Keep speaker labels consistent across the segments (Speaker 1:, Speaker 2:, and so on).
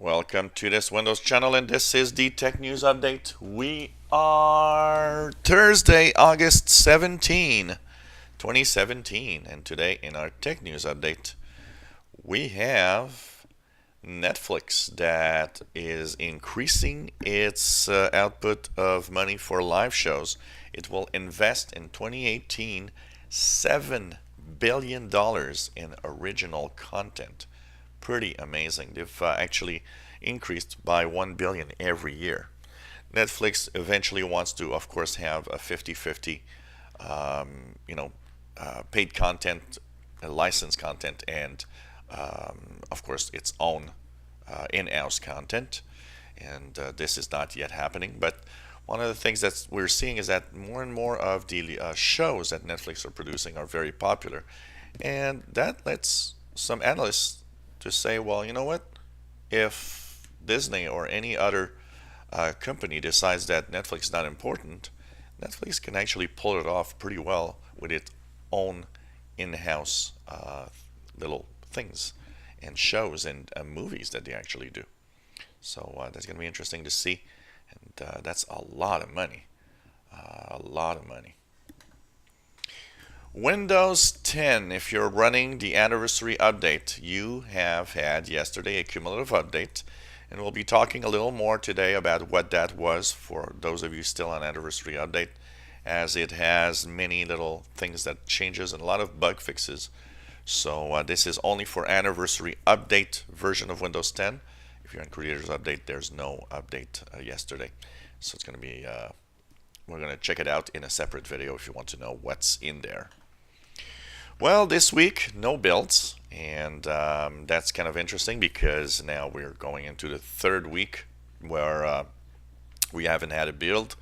Speaker 1: Welcome to this Windows channel, and this is the Tech News Update. We are Thursday, August 2017, and today in our Tech News Update, we have Netflix that is increasing its output of money for live shows. It will invest in 2018 $7 billion in original content. Pretty amazing. They've actually increased by 1 billion every year. Netflix eventually wants to, of course, have a 50-50, paid content, licensed content, and of course, its own in-house content. And this is not yet happening. But one of the things that we're seeing is that more and more of the shows that Netflix are producing are very popular. And that lets some analysts to say, well, you know what? If Disney or any other company decides that Netflix is not important, Netflix can actually pull it off pretty well with its own in-house little things and shows and movies that they actually do. So that's going to be interesting to see, and that's a lot of money, a lot of money. Windows 10, if you're running the anniversary update, you have had yesterday a cumulative update, and we'll be talking a little more today about what that was for those of you still on anniversary update, as it has many little things that changes and a lot of bug fixes. So this is only for anniversary update version of Windows 10. If you're on creators update, there's no update yesterday. So it's going to be, we're going to check it out in a separate video if you want to know what's in there. Well, this week, no builds, and that's kind of interesting because now we're going into the third week where we haven't had a build.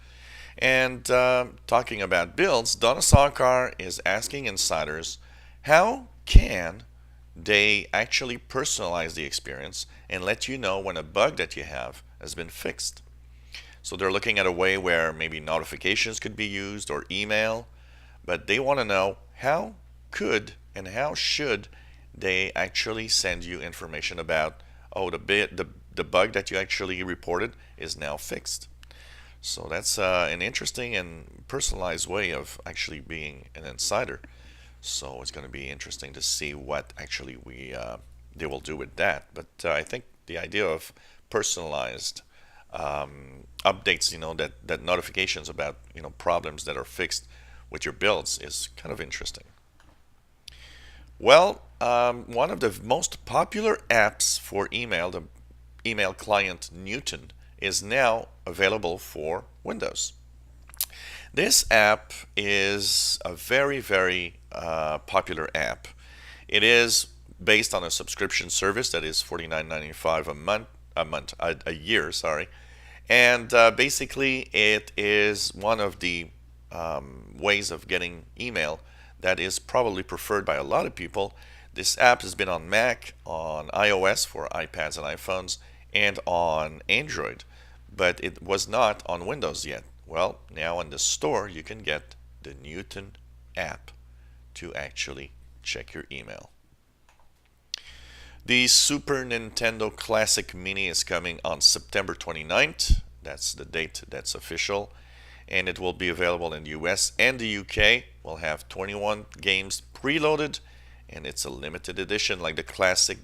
Speaker 1: And talking about builds, Donna Sarkar is asking insiders, how can they actually personalize the experience and let you know when a bug that you have has been fixed? So they're looking at a way where maybe notifications could be used or email, but they want to know how could and how should they actually send you information about, oh, the bug that you actually reported is now fixed. So that's an interesting and personalized way of actually being an insider. So it's going to be interesting to see what actually they will do with that. But I think the idea of personalized updates, that notifications about problems that are fixed with your builds is kind of interesting. Well, one of the most popular apps for email, the email client Newton, is now available for Windows. This app is a very, very popular app. It is based on a subscription service that is $49.95 a year, sorry. And basically, it is one of the ways of getting email that is probably preferred by a lot of people. This app has been on Mac, on iOS for iPads and iPhones, and on Android, but it was not on Windows yet. Well, now in the store you can get the Newton app to actually check your email. The Super Nintendo Classic Mini is coming on September 29th. That's the date that's official. And it will be available in the US and the UK. We'll have 21 games preloaded, and it's a limited edition like the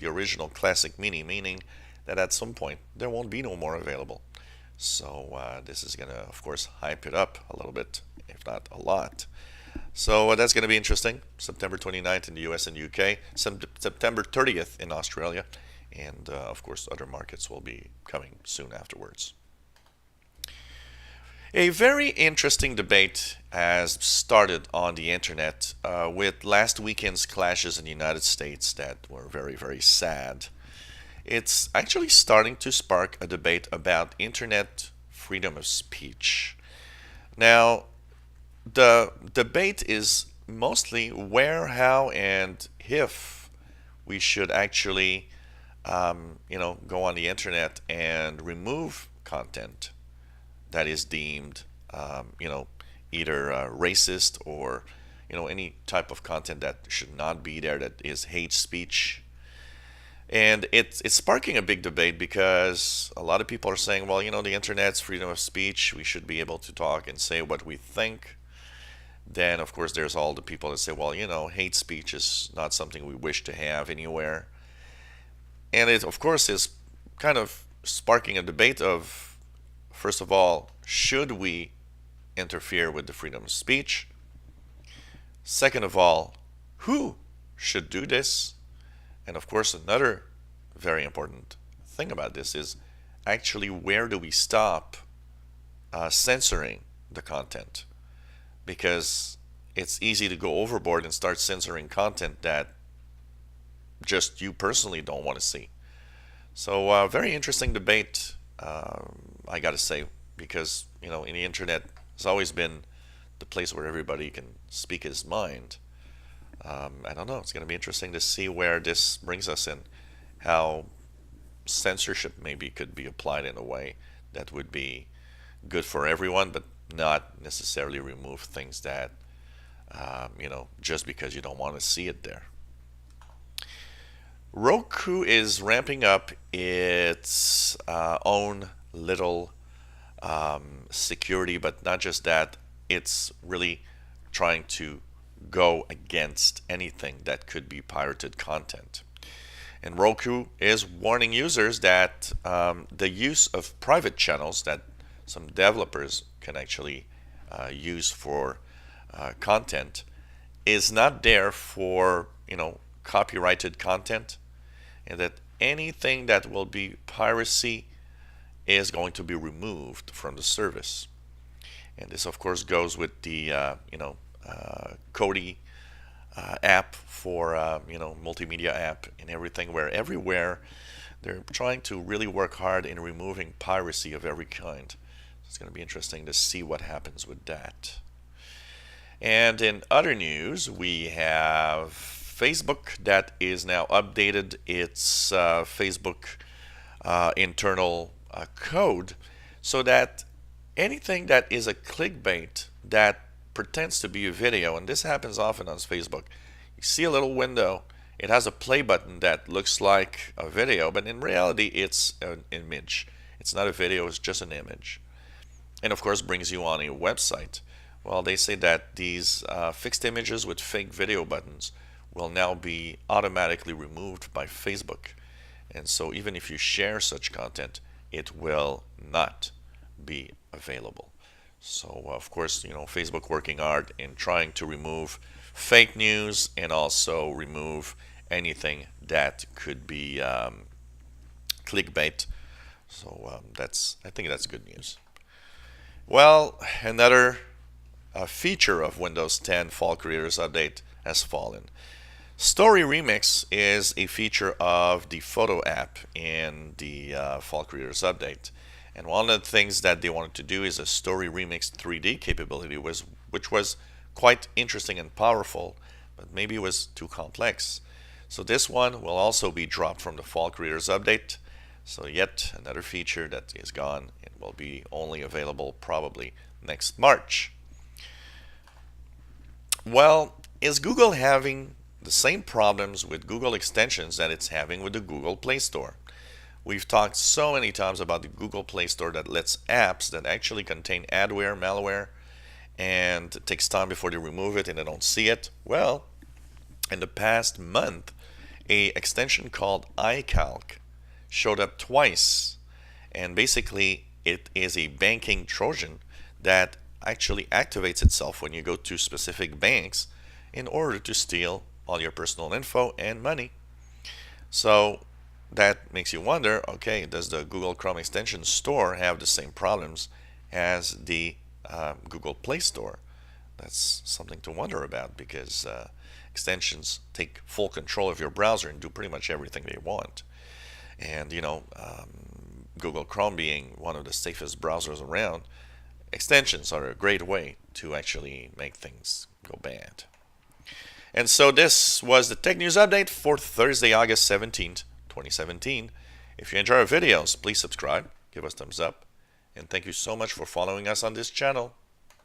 Speaker 1: original Classic Mini, meaning that at some point there won't be no more available. So this is going to, of course, hype it up a little bit, if not a lot. So that's going to be interesting. September 29th in the US and UK, September 30th in Australia, and of course other markets will be coming soon afterwards. A very interesting debate has started on the internet with last weekend's clashes in the United States that were very, very sad. It's actually starting to spark a debate about internet freedom of speech. Now, the debate is mostly where, how, and if we should actually, go on the internet and remove content that is deemed, either racist or, any type of content that should not be there, that is hate speech. And it's sparking a big debate because a lot of people are saying, well, the internet's freedom of speech. We should be able to talk and say what we think. Then, of course, there's all the people that say, well, hate speech is not something we wish to have anywhere. And it, of course, is kind of sparking a debate of, first of all, should we interfere with the freedom of speech? Second of all, who should do this? And of course, another very important thing about this is actually where do we stop censoring the content? Because it's easy to go overboard and start censoring content that just you personally don't want to see. So, very interesting debate, I got to say, because, in the internet has always been the place where everybody can speak his mind. I don't know. It's going to be interesting to see where this brings us and how censorship maybe could be applied in a way that would be good for everyone, but not necessarily remove things that, just because you don't want to see it there. Roku is ramping up its own little security, but not just that, it's really trying to go against anything that could be pirated content. And Roku is warning users that the use of private channels that some developers can actually use for content is not there for, copyrighted content, and that anything that will be piracy is going to be removed from the service. And this, of course, goes with the, Kodi app for, multimedia app and everything, where everywhere they're trying to really work hard in removing piracy of every kind. So it's going to be interesting to see what happens with that. And in other news, we have Facebook that is now updated its Facebook internal code so that anything that is a clickbait that pretends to be a video, and this happens often on Facebook, you see a little window, it has a play button that looks like a video, but in reality it's an image. It's not a video, it's just an image. And of course brings you on a website. Well, they say that these fixed images with fake video buttons will now be automatically removed by Facebook. And so even if you share such content, it will not be available. So of course, Facebook working hard in trying to remove fake news and also remove anything that could be clickbait. So I think that's good news. Well, another feature of Windows 10 Fall Creators Update has fallen. Story Remix is a feature of the photo app in the Fall Creators Update. And one of the things that they wanted to do is a Story Remix 3D capability, which was quite interesting and powerful, but maybe it was too complex. So this one will also be dropped from the Fall Creators Update. So yet another feature that is gone and will be only available probably next March. Well, is Google having the same problems with Google extensions that it's having with the Google Play Store? We've talked so many times about the Google Play Store that lets apps that actually contain adware, malware, and it takes time before they remove it and they don't see it. Well, in the past month, a extension called iCalc showed up twice, and basically it is a banking Trojan that actually activates itself when you go to specific banks in order to steal all your personal info and money. So that makes you wonder, okay, does the Google Chrome extension store have the same problems as the Google Play Store? That's something to wonder about, because extensions take full control of your browser and do pretty much everything they want. And Google Chrome being one of the safest browsers around, extensions are a great way to actually make things go bad. And so this was the Tech News Update for Thursday, August 17th, 2017. If you enjoy our videos, please subscribe, give us thumbs up, and thank you so much for following us on this channel.